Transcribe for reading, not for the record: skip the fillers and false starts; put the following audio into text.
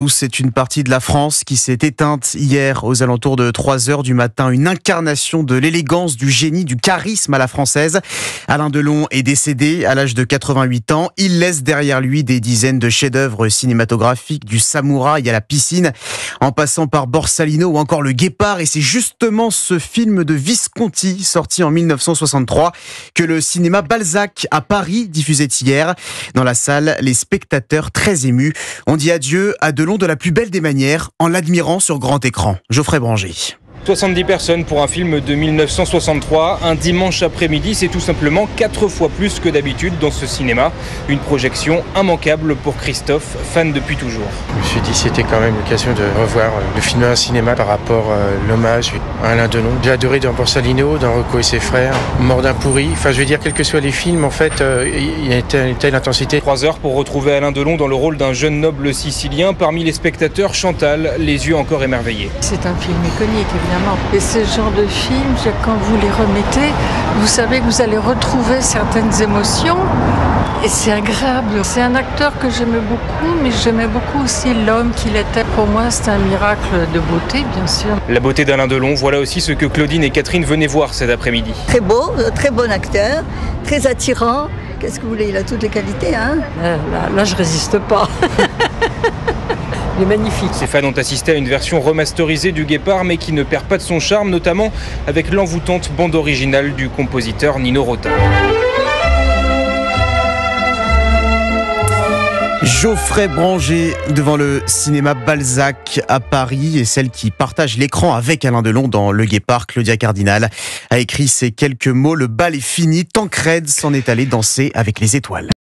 C'est une partie de la France qui s'est éteinte hier aux alentours de 3 heures du matin. Une incarnation de l'élégance, du génie, du charisme à la française. Alain Delon est décédé à l'âge de 88 ans. Il laisse derrière lui des dizaines de chefs-d'œuvre cinématographiques, du Samouraï à la piscine, en passant par Borsalino ou encore Le Guépard. Et c'est justement ce film de Visconti, sorti en 1963, que le cinéma Balzac à Paris diffusait hier. Dans la salle, les spectateurs très émus ont dit adieu à Delon de la plus belle des manières, en l'admirant sur grand écran. Geoffrey Branger. 70 personnes pour un film de 1963. Un dimanche après-midi, c'est tout simplement 4 fois plus que d'habitude dans ce cinéma. Une projection immanquable pour Christophe, fan depuis toujours. Je me suis dit c'était quand même l'occasion de revoir le film à un cinéma par rapport à l'hommage à Alain Delon. J'ai adoré dans Borsalino, dans Rocco et ses frères, Mort d'un pourri. Enfin, je veux dire, quels que soient les films, en fait, il y a une telle intensité. 3 heures pour retrouver Alain Delon dans le rôle d'un jeune noble sicilien. Parmi les spectateurs, Chantal, les yeux encore émerveillés. C'est un film iconique, évidemment. Et ce genre de film, quand vous les remettez, vous savez que vous allez retrouver certaines émotions. Et c'est agréable. C'est un acteur que j'aimais beaucoup, mais j'aimais beaucoup aussi l'homme qu'il était. Pour moi, c'est un miracle de beauté, bien sûr. La beauté d'Alain Delon, voilà aussi ce que Claudine et Catherine venaient voir cet après-midi. Très beau, très bon acteur, très attirant. Qu'est-ce que vous voulez, il a toutes les qualités, hein ? Là, je résiste pas. Il est magnifique. Ces fans ont assisté à une version remasterisée du Guépard, mais qui ne perd pas de son charme, notamment avec l'envoûtante bande originale du compositeur Nino Rota. Geoffrey Branger devant le cinéma Balzac à Paris, et celle qui partage l'écran avec Alain Delon dans Le Guépard, Claudia Cardinal, a écrit ces quelques mots: le bal est fini, Tancrède s'en est allé danser avec les étoiles.